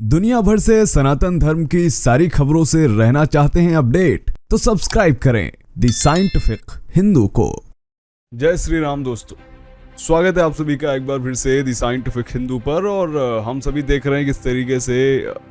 दुनिया भर से सनातन धर्म की सारी खबरों से रहना चाहते हैं अपडेट, तो सब्सक्राइब करें द साइंटिफिक हिंदू को। जय श्री राम दोस्तों, स्वागत है आप सभी का एक बार फिर से द साइंटिफिक हिंदू पर। और हम सभी देख रहे हैं किस तरीके से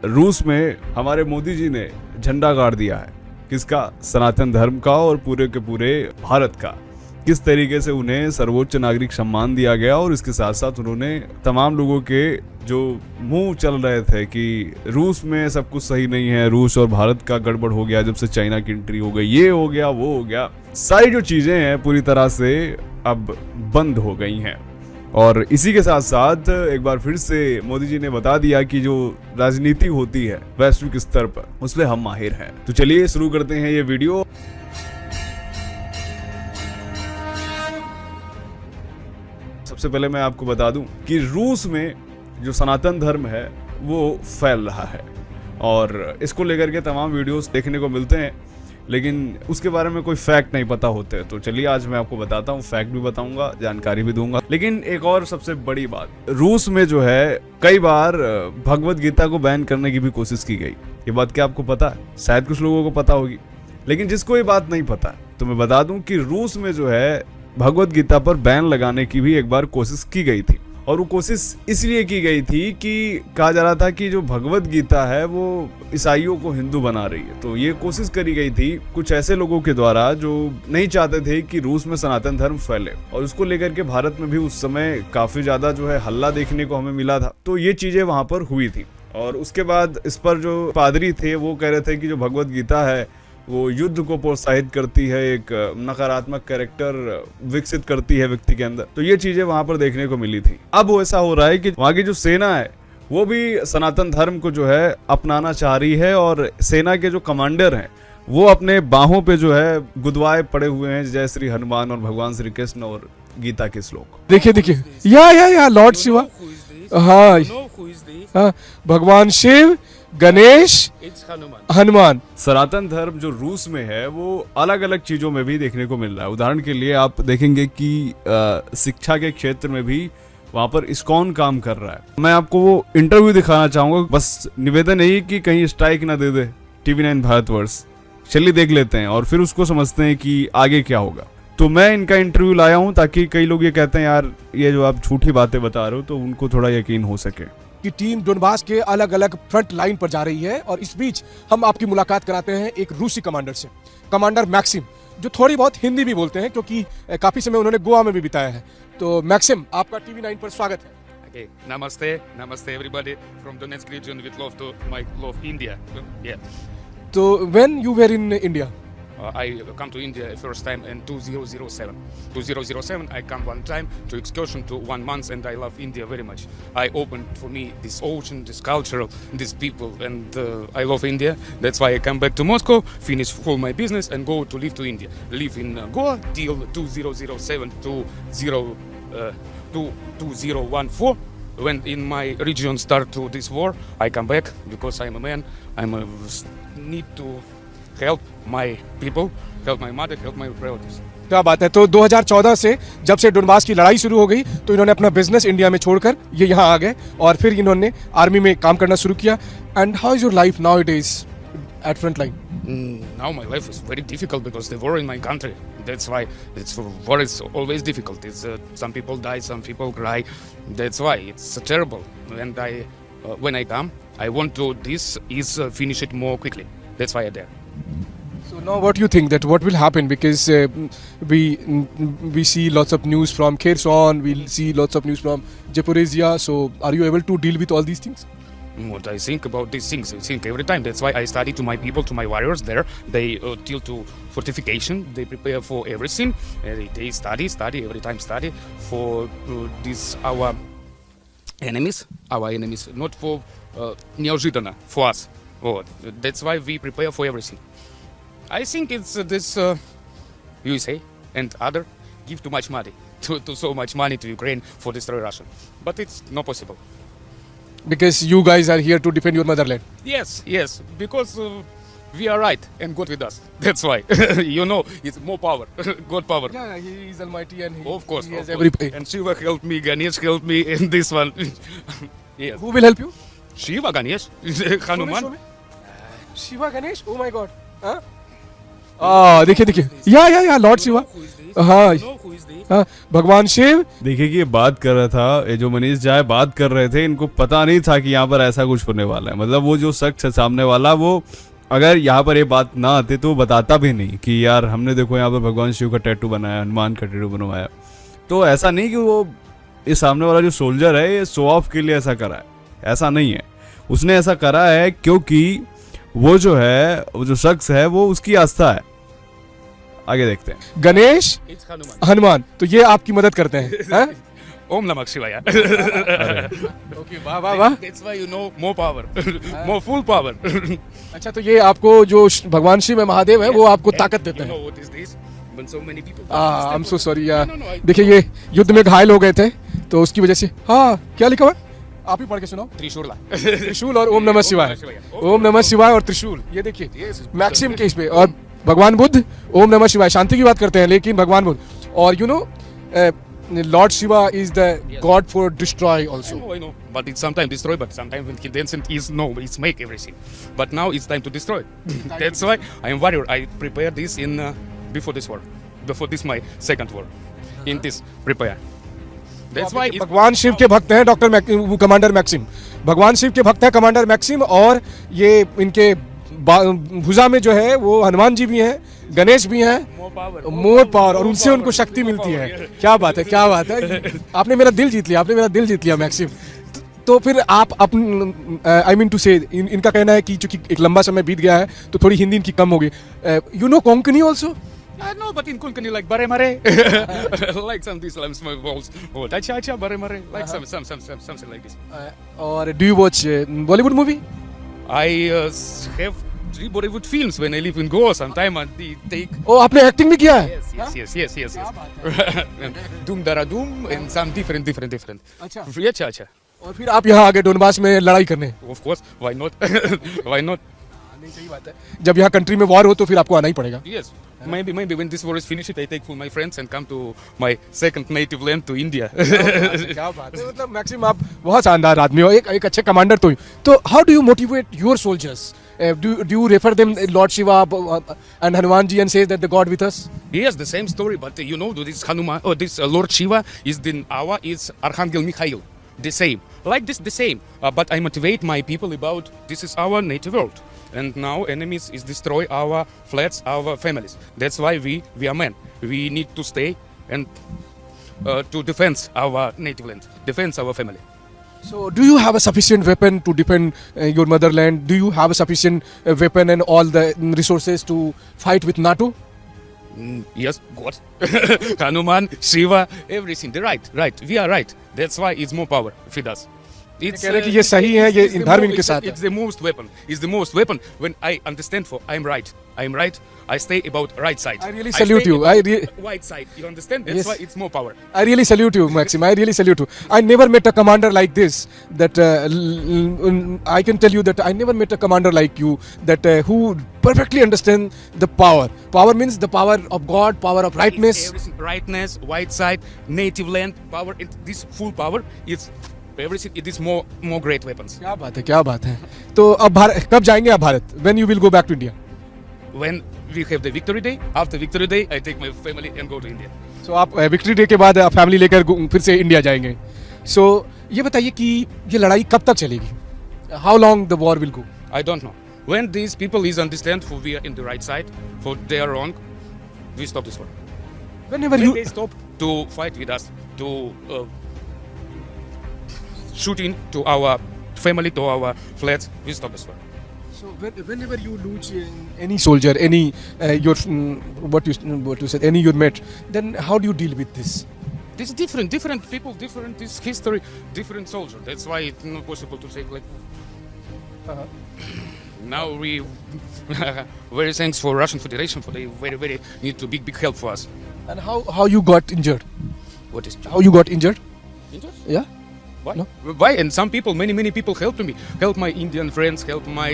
रूस में हमारे मोदी जी ने झंडा गाड़ दिया है, किसका? सनातन धर्म का और पूरे के पूरे भारत का। किस तरीके से उन्हें सर्वोच्च नागरिक सम्मान दिया गया और इसके साथ साथ उन्होंने तमाम लोगों के जो मुंह चल रहे थे कि रूस में सब कुछ सही नहीं है, रूस और भारत का गड़बड़ हो गया जब से चाइना की एंट्री हो गई, ये हो गया वो हो गया, सारी जो चीजें हैं पूरी तरह से अब बंद हो गई हैं। और इसी के साथ साथ एक बार फिर से मोदी जी ने बता दिया कि जो राजनीति होती है वैश्विक स्तर पर उसमें हम माहिर हैं। तो चलिए शुरू करते हैं ये वीडियो। सबसे पहले मैं आपको बता दूं कि रूस में जो सनातन धर्म है वो फैल रहा है और इसको लेकर के तमाम वीडियोस देखने को मिलते हैं, लेकिन उसके बारे में कोई फैक्ट नहीं पता होते। तो चलिए आज मैं आपको बताता हूँ, फैक्ट भी बताऊंगा, जानकारी भी दूंगा। लेकिन एक और सबसे बड़ी बात, रूस में जो है कई बार भगवत गीता को बैन करने की भी कोशिश की गई। ये बात क्या आपको पता है? शायद कुछ लोगों को पता होगी, लेकिन जिसको ये बात नहीं पता तो मैं बता दूं कि रूस में जो है भगवत गीता पर बैन लगाने की भी एक बार कोशिश की गई थी। और वो कोशिश इसलिए की गई थी कि कहा जा रहा था कि जो भगवत गीता है वो ईसाइयों को हिंदू बना रही है। तो ये कोशिश करी गई थी कुछ ऐसे लोगों के द्वारा जो नहीं चाहते थे कि रूस में सनातन धर्म फैले, और उसको लेकर के भारत में भी उस समय काफी ज्यादा जो है हल्ला देखने को हमें मिला था। तो ये चीजें वहां पर हुई थी और उसके बाद इस पर जो पादरी थे वो कह रहे थे कि जो भगवत गीता है वो युद्ध को प्रोत्साहित करती है, एक नकारात्मक कैरेक्टर विकसित करती है व्यक्ति के अंदर। तो ये चीजें वहां पर देखने को मिली थी। अब वो ऐसा हो रहा है कि वहां की जो सेना है वो भी सनातन धर्म को जो है अपनाना चाह रही है और सेना के जो कमांडर हैं वो अपने बाहों पे जो है गुदवाए पड़े हुए हैं जय श्री हनुमान और भगवान श्री कृष्ण और गीता के श्लोक। देखिए या लॉर्ड शिवा, हाँ, भगवान शिव, गणेश, हनुमान। सनातन धर्म जो रूस में है वो अलग अलग चीजों में भी देखने को मिल रहा है। उदाहरण के लिए आप देखेंगे कि शिक्षा के क्षेत्र में भी वहां पर इस्कॉन काम कर रहा है। मैं आपको वो इंटरव्यू दिखाना चाहूंगा, बस निवेदन यही कि कहीं स्ट्राइक ना दे दे TV9 भारतवर्ष। चलिए देख लेते हैं और फिर उसको समझते हैं कि आगे क्या होगा। तो मैं इनका इंटरव्यू लाया हूं ताकि कई लोग ये कहते हैं यार ये जो आप झूठी बातें बता रहे हो, तो उनको थोड़ा यकीन हो सके कि टीम डोनबास के अलग अलग फ्रंट लाइन पर जा रही है। और इस बीच हम आपकी मुलाकात कराते हैं एक रूसी कमांडर से, कमांडर मैक्सिम, जो थोड़ी बहुत हिंदी भी बोलते हैं क्योंकि काफी समय उन्होंने गोवा में भी बिताया है। तो मैक्सिम, आपका TV9 पर स्वागत है। Okay, namaste everybody from Donetsk region with love to my love India. Yeah. तो when you were in India? I come to India first time in 2007. 2007 I come one time to excursion to 1 month and I love India very much. I opened for me this ocean, this culture, these people, and I love India. That's why I come back to Moscow, finish all my business and go to live to India. Live in Goa till 2007 to 2014. When in my region start to this war, I come back because I'm a man. Need to help my people, help my mother, help my relatives. क्या बात है। तो 2014 से जब से Donbas की लड़ाई शुरू हो गई तो इन्होंने अपना बिजनेस इंडिया में छोड़कर ये यहाँ आ गए और फिर इन्होंने आर्मी में काम करना शुरू किया। And how is your life now it is at front line? Now my life is very difficult because the war in my country. That's why war is always difficult. It's some people die, some people cry. That's why it's terrible. And when I come, I want to finish it more quickly. That's why I'm there. So now what do you think that what will happen, because we see lots of news from Kherson, we see lots of news from Zaporizhia, so are you able to deal with all these things? What I think about these things, I think every time. That's why I study to my people, to my warriors there. They till to fortification, they prepare for everything. They study every time, study for this our enemies, not for неожиданно for us. Oh, that's why we prepare for everything. I think it's this USA and other give too much money to so much money to Ukraine for destroy Russia, but it's not possible. Because you guys are here to defend your motherland. Yes, because we are right and God with us. That's why. It's more power, God power. Yeah, he is almighty and of course, he has every. And Shiva helped me, Ganesh helped me in this one. Yes. Who will help you? Shiva, Ganesh, Hanuman. Shiva Ganesh, oh my God. देखिए देखिए, या Lord Shiva. हाँ हाँ, भगवान शिव. देखिए कि ये बात कर रहा था, ये जो मनीष जाए बात कर रहे थे, इनको पता नहीं था कि यहाँ पर ऐसा कुछ होने वाला है. मतलब वो जो शख्स है सामने वाला, वो अगर यहाँ पर ये बात ना आती तो वो बताता भी नहीं कि यार हमने देखो यहाँ पर भगवान शिव का टैटू बनाया, हनुमान का टैटू बनवाया. तो ऐसा नहीं कि वो ये सामने वाला जो सोल्जर है ये शो ऑफ के लिए ऐसा करा है, ऐसा नहीं है. उसने ऐसा करा है क्योंकि वो जो है, वो जो शख्स है, वो उसकी आस्था है. आगे देखते हैं. Ganesh, It's Hanuman. हनुमान, तो ये आपकी मदद करते हैं, हैं? Om Namah Shivaya. ओके, वाह वाह वाह. That's why you know more power, more full power. अच्छा, तो ये आपको जो भगवान शिव है, महादेव है, वो आपको ताकत देते You हैं. know what is this? When so many people. I am so sorry यार. No, I- देखिए, ये युद्ध में घायल हो गए थे, तो उसकी वजह से. हाँ, क्या लिखा हुआ है? आप ही पढ़ के सुनाओ. Trishula. त्रिशूल और ओम नमः शिवाय. शिवाय. ओम नमः शिवाय और त्रिशूल, ये देखिए Yes. मैक्सिम के इस पे. और भगवान बुद्ध, ओम नमः शिवाय, शांति की बात करते हैं, लेकिन भगवान बुद्ध. और you know, Lord Shiva is the God for destroy also. I know. But it's sometimes destroy, but sometimes when he dancing is no, it's make everything. But now it's time to destroy. That's why I am warrior. I prepare this in before this war, before this my second war. In this prepare. That's why it's भगवान शिव के भक्त हैं commander maxim. भगवान शिव के भक्त हैं commander maxim, और ये इनके भुजा में जो है वो हनुमान जी भी हैं, गणेश भी हैं. more power. मोर पावर, और उनसे उनको शक्ति मिलती है. क्या बात है, क्या बात है. आपने मेरा दिल जीत लिया, आपने मेरा दिल जीत लिया मैक्सिम. तो फिर आप आई मीन टू से, इनका कहना है कि चूंकि एक लंबा समय बीत गया है तो थोड़ी हिंदी इनकी कम होगी. You know Konkani also? No, but in Konkani like bare mare, like some these small balls. Oh, acha bare mare, like something like this. और do you watch Bollywood movie? I have 3 Bollywood films when I live in Goa sometime and they take. ओ, आपने acting भी किया है? Yes. Doom Dara Doom and some different. अच्छा. Acha. और फिर आप यहाँ आ गए डोनबास में लड़ाई करने. Of course, why not? Why not? नहीं, सही बात है. जब यहाँ कंट्री में वॉर हो तो फिर आपको आना ही पड़ेगा. Yes. Maybe when this war is finished, I take full my friends and come to my second native land to India. क्या बात है. मतलब मैक्सिम आप बहुत शानदार आदमी हो, एक अच्छे कमांडर तो how do you motivate your soldiers? Do you refer them Lord Shiva and Hanuman ji and say that the God with us? Yes, the same story, but you know this Hanuman or this Lord Shiva is is Archangel Mikhail. The same, like this, the same. But I motivate my people about this is our native world, and now enemies is destroy our flats, our families. That's why we are men. We need to stay and to defend our native land, defend our family. So, do you have a sufficient weapon to defend your motherland? Do you have a sufficient weapon and all the resources to fight with NATO? Yes, God, Hanuman, Shiva, everything. They're right. We are right. That's why it's more power with us. It's कह रहे हैं कि ये सही है, ये it's the धर्म mo- इनके it's- साथ है. It's the most weapon. It's the most weapon when I understand for I'm right. I stay about right side. I really salute stay you. about white side. You understand? That's Yes. why it's more power. I really salute you, Maxim. I really salute you. I never met a commander like this. That I can tell you that I never met a commander like you. That who perfectly understand the power. Power means the power of God, power of rightness. It's everything. Rightness, white side, native land, power. This full power is everything. It is more great weapons. क्या बात है, क्या बात है. तो अब कब जाएंगे आप Bharat? When you will go back to India? When we have the victory day, after victory day, I take my family and go to India. So आप विक्ट्री डे के बाद फैमिली लेकर फिर से इंडिया जाएंगे. So ये बताइए कि ये लड़ाई कब तक चलेगी? How long the war will go? I don't know. When these people is understand for we are in the right side, for they are wrong, we stop this war. Whenever When you they stop to fight with us, to shooting to our family, to our flats, we stop this war. So whenever you lose any soldier, any your what you said, any your mate, then how do you deal with this? This is different people, different this history, different soldier. That's why it's not possible to say like. Now we very thanks for Russian Federation for they very need to big help for us. And how you got injured? What is How you got injured? injured? Yeah. Why? No. Why? And some people, many people helped me. Help my Indian friends, help my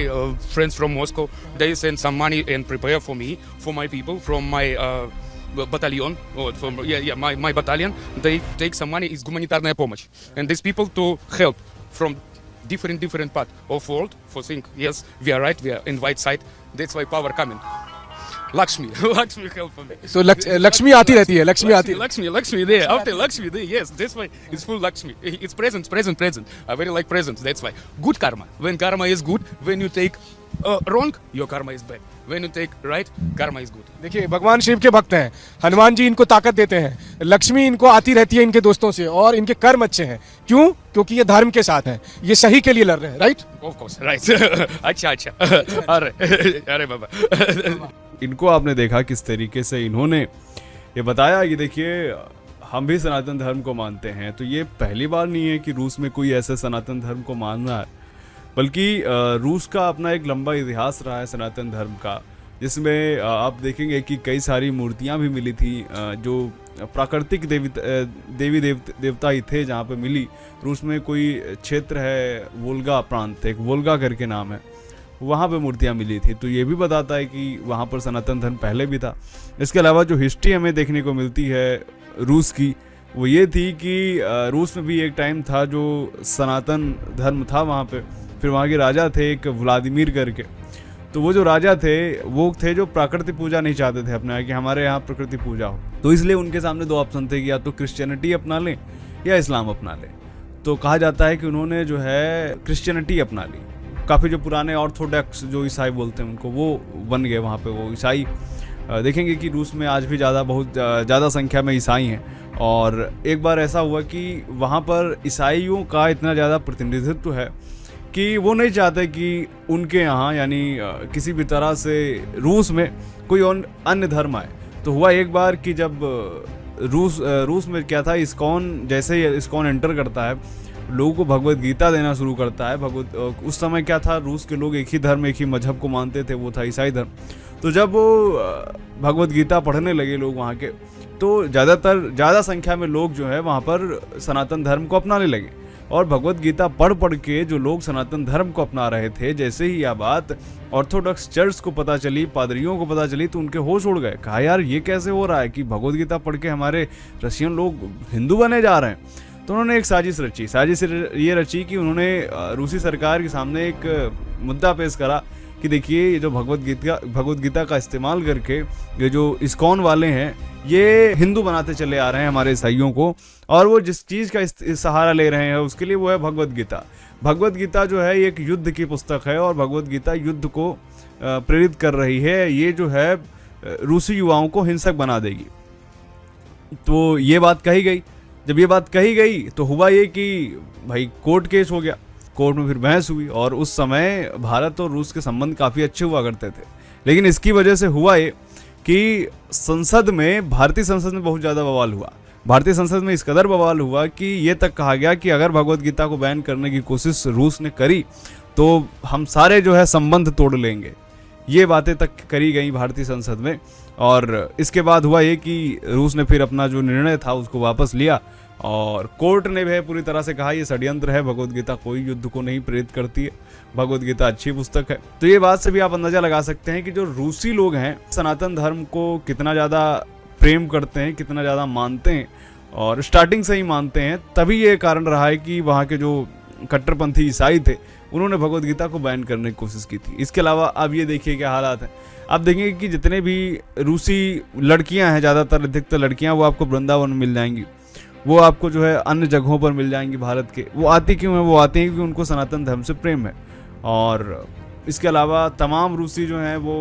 friends from Moscow. They send some money and prepare for me, for my people, from my battalion, or from my battalion. They take some money. It's гуманитарная помощь, and these people to help from different part of world for think. Yes, we are right. We are in right side. That's why power coming. Lakshmi, Lakshmi help me. So Lakshmi आती रहती है, लक्ष्मी आती है। Lakshmi there. After Lakshmi there, yes. That's why it's full Lakshmi. It's present. I very like presents. That's why good karma. When karma is good, when you take wrong, your karma is bad. When you take right, karma is good. देखिए भगवान शिव के भक्त हैं, हनुमान जी इनको ताकत देते हैं, लक्ष्मी इनको आती रहती है इनके दोस्तों से, और इनके कर्म अच्छे हैं। क्यों? क्योंकि ये धर्म के साथ हैं, ये सही के लिए लड़ रहे हैं, राइट? Of course, right. अच्छा। अरे बाबा। इनको आपने देखा किस तरीके से इन्होंने ये बताया कि देखिए हम भी सनातन धर्म को मानते हैं। तो ये पहली बार नहीं है कि रूस में कोई ऐसे सनातन धर्म को मान रहा है, बल्कि रूस का अपना एक लंबा इतिहास रहा है सनातन धर्म का, जिसमें आप देखेंगे कि कई सारी मूर्तियां भी मिली थी जो प्राकृतिक देवी देवता ही थे जहाँ पे मिली। रूस में कोई क्षेत्र है वोल्गा प्रांत, एक वोल्गा करके नाम है, वहाँ पे मूर्तियाँ मिली थी। तो ये भी बताता है कि वहाँ पर सनातन धर्म पहले भी था। इसके अलावा जो हिस्ट्री हमें देखने को मिलती है रूस की, वो ये थी कि रूस में भी एक टाइम था जो सनातन धर्म था वहाँ पे। फिर वहाँ के राजा थे एक व्लादिमीर करके, तो वो जो राजा थे वो थे जो प्रकृति पूजा नहीं चाहते थे अपने, कि हमारे यहाँ प्रकृति पूजा हो। तो इसलिए उनके सामने दो ऑप्शन थे कि या तो क्रिश्चियनिटी अपना लें या इस्लाम अपना लें। तो कहा जाता है कि उन्होंने जो है क्रिश्चियनिटी अपना ली। काफ़ी जो पुराने ऑर्थोडॉक्स जो ईसाई बोलते हैं उनको, वो बन गए वहाँ पे वो ईसाई। देखेंगे कि रूस में आज भी बहुत ज़्यादा संख्या में ईसाई हैं। और एक बार ऐसा हुआ कि वहाँ पर ईसाइयों का इतना ज़्यादा प्रतिनिधित्व है कि वो नहीं चाहते कि उनके यहाँ यानी किसी भी तरह से रूस में कोई अन्य धर्म आए। तो हुआ एक बार कि जब रूस में क्या था, इस्कॉन जैसे ही इस्कॉन एंटर करता है, लोगों को भगवत गीता देना शुरू करता है। उस समय क्या था, रूस के लोग एक ही धर्म एक ही मजहब को मानते थे, वो था ईसाई धर्म। तो जब वो भगवत गीता पढ़ने लगे लोग वहाँ के, तो ज़्यादा संख्या में लोग जो है वहाँ पर सनातन धर्म को अपनाने लगे। और भगवत गीता पढ़ के जो लोग सनातन धर्म को अपना रहे थे, जैसे ही यह बात ऑर्थोडॉक्स चर्च को पता चली, पादरियों को पता चली, तो उनके होश उड़ गए। कहा यार ये कैसे हो रहा है कि भगवत गीता पढ़ के हमारे रशियन लोग हिंदू बने जा रहे हैं। तो उन्होंने एक साजिश ये रची कि उन्होंने रूसी सरकार के सामने एक मुद्दा पेश करा कि देखिए ये जो भगवत गीता का इस्तेमाल करके ये जो इस्कॉन वाले हैं ये हिंदू बनाते चले आ रहे हैं हमारे ईसाइयों को, और वो जिस चीज़ का सहारा ले रहे हैं उसके लिए वो है भगवत गीता। भगवत गीता जो है एक युद्ध की पुस्तक है और भगवत गीता युद्ध को प्रेरित कर रही है। ये जो है रूसी युवाओं को हिंसक बना देगी। तो ये बात कही गई। जब ये बात कही गई तो हुआ ये कि भाई कोर्ट केस हो गया, कोर्ट में फिर बहस हुई। और उस समय भारत और रूस के संबंध काफ़ी अच्छे हुआ करते थे, लेकिन इसकी वजह से हुआ ये कि भारतीय संसद में बहुत ज़्यादा बवाल हुआ। भारतीय संसद में इस कदर बवाल हुआ कि ये तक कहा गया कि अगर भगवत गीता को बैन करने की कोशिश रूस ने करी तो हम सारे जो है संबंध तोड़ लेंगे। ये बातें तक करी गई भारतीय संसद में। और इसके बाद हुआ ये कि रूस ने फिर अपना जो निर्णय था उसको वापस लिया और कोर्ट ने भी पूरी तरह से कहा ये षड्यंत्र है, भगवत गीता कोई युद्ध को नहीं प्रेरित करती है, भगवत गीता अच्छी पुस्तक है। तो ये बात से भी आप अंदाजा लगा सकते हैं कि जो रूसी लोग हैं सनातन धर्म को कितना ज़्यादा प्रेम करते हैं, कितना ज़्यादा मानते हैं, और स्टार्टिंग से ही मानते हैं। तभी ये कारण रहा है कि वहाँ के जो कट्टरपंथी ईसाई थे उन्होंने भगवत गीता को बैन करने की कोशिश की थी। इसके अलावा अब ये देखिए क्या हालात हैं। आप देखेंगे कि जितने भी रूसी लड़कियां हैं, ज़्यादातर अधिकतर लड़कियां, वो आपको वृंदावन में मिल जाएंगी, वो आपको जो है अन्य जगहों पर मिल जाएंगी भारत के। वो आती क्यों है? वो आती हैं क्योंकि उनको सनातन धर्म से प्रेम है। और इसके अलावा तमाम रूसी जो हैं वो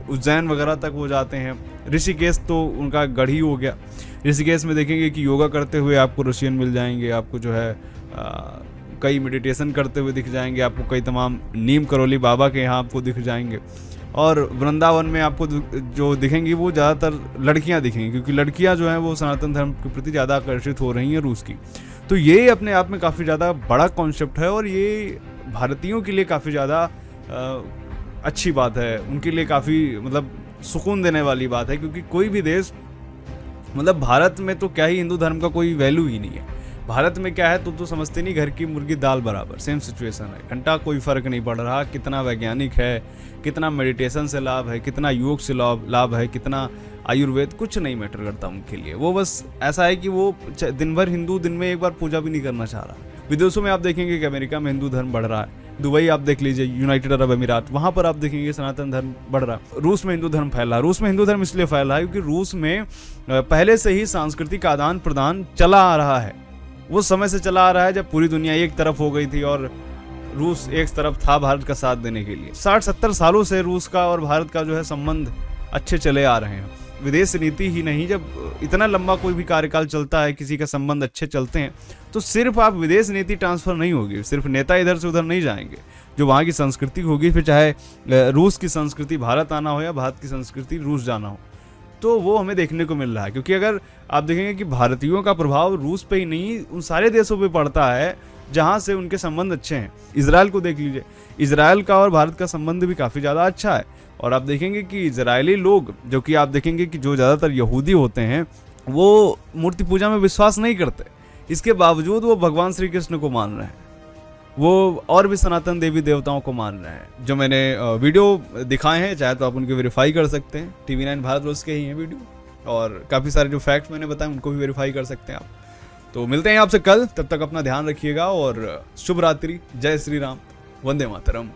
उज्जैन वगैरह तक वो जाते हैं। ऋषिकेश तो उनका गढ़ ही हो गया। ऋषिकेश में देखेंगे कि योगा करते हुए आपको रशियन मिल जाएंगे, आपको जो है कई मेडिटेशन करते हुए दिख जाएंगे, आपको कई तमाम नीम करोली बाबा के यहाँ आपको दिख जाएंगे। और वृंदावन में आपको जो दिखेंगी वो ज़्यादातर लड़कियां दिखेंगी, क्योंकि लड़कियां जो हैं वो सनातन धर्म के प्रति ज़्यादा आकर्षित हो रही हैं रूस की। तो ये अपने आप में काफ़ी ज़्यादा बड़ा कॉन्सेप्ट है और ये भारतीयों के लिए काफ़ी ज़्यादा अच्छी बात है, उनके लिए काफ़ी मतलब सुकून देने वाली बात है। क्योंकि कोई भी देश, मतलब भारत में तो क्या ही हिंदू धर्म का कोई वैल्यू ही नहीं है। भारत में क्या है तो समझते नहीं, घर की मुर्गी दाल बराबर, सेम सिचुएशन है। घंटा कोई फ़र्क नहीं पड़ रहा, कितना वैज्ञानिक है, कितना मेडिटेशन से लाभ है, कितना योग से लाभ है, कितना आयुर्वेद, कुछ नहीं मैटर करता उनके लिए। वो बस ऐसा है कि वो दिन भर हिंदू दिन में एक बार पूजा भी नहीं करना चाह रहा। विदेशों में आप देखेंगे कि अमेरिका में हिंदू धर्म बढ़ रहा है, दुबई आप देख लीजिए, यूनाइटेड अरब अमीरात, वहाँ पर आप देखेंगे सनातन धर्म बढ़ रहा है। रूस में हिंदू धर्म फैल रहा है। रूस में हिंदू धर्म इसलिए फैल रहा है क्योंकि रूस में पहले से ही सांस्कृतिक आदान प्रदान चला आ रहा है। वो समय से चला आ रहा है जब पूरी दुनिया एक तरफ हो गई थी और रूस एक तरफ था भारत का साथ देने के लिए। 60-70 सालों से रूस का और भारत का जो है संबंध अच्छे चले आ रहे हैं। विदेश नीति ही नहीं, जब इतना लंबा कोई भी कार्यकाल चलता है, किसी का संबंध अच्छे चलते हैं, तो सिर्फ आप विदेश नीति ट्रांसफर नहीं होगी, सिर्फ नेता इधर से उधर नहीं जाएंगे। जो वहाँ की संस्कृति होगी, फिर चाहे रूस की संस्कृति भारत आना हो या भारत की संस्कृति रूस जाना हो, तो वो हमें देखने को मिल रहा है। क्योंकि अगर आप देखेंगे कि भारतीयों का प्रभाव रूस पे ही नहीं, उन सारे देशों पे पड़ता है जहाँ से उनके संबंध अच्छे हैं। इजराइल को देख लीजिए, इजराइल का और भारत का संबंध भी काफ़ी ज़्यादा अच्छा है। और आप देखेंगे कि इजरायली लोग, जो कि आप देखेंगे कि जो ज़्यादातर यहूदी होते हैं, वो मूर्ति पूजा में विश्वास नहीं करते, इसके बावजूद वो भगवान श्री कृष्ण को मान रहे हैं, वो और भी सनातन देवी देवताओं को मान रहे हैं। जो मैंने वीडियो दिखाए हैं, चाहे तो आप उनके वेरीफाई कर सकते हैं, TV9 भारतवर्ष के ही हैं वीडियो, और काफ़ी सारे जो फैक्ट्स मैंने बताए उनको भी वेरीफाई कर सकते हैं आप। तो मिलते हैं आपसे कल, तब तक अपना ध्यान रखिएगा और शुभ रात्रि। जय श्री राम, वंदे मातरम।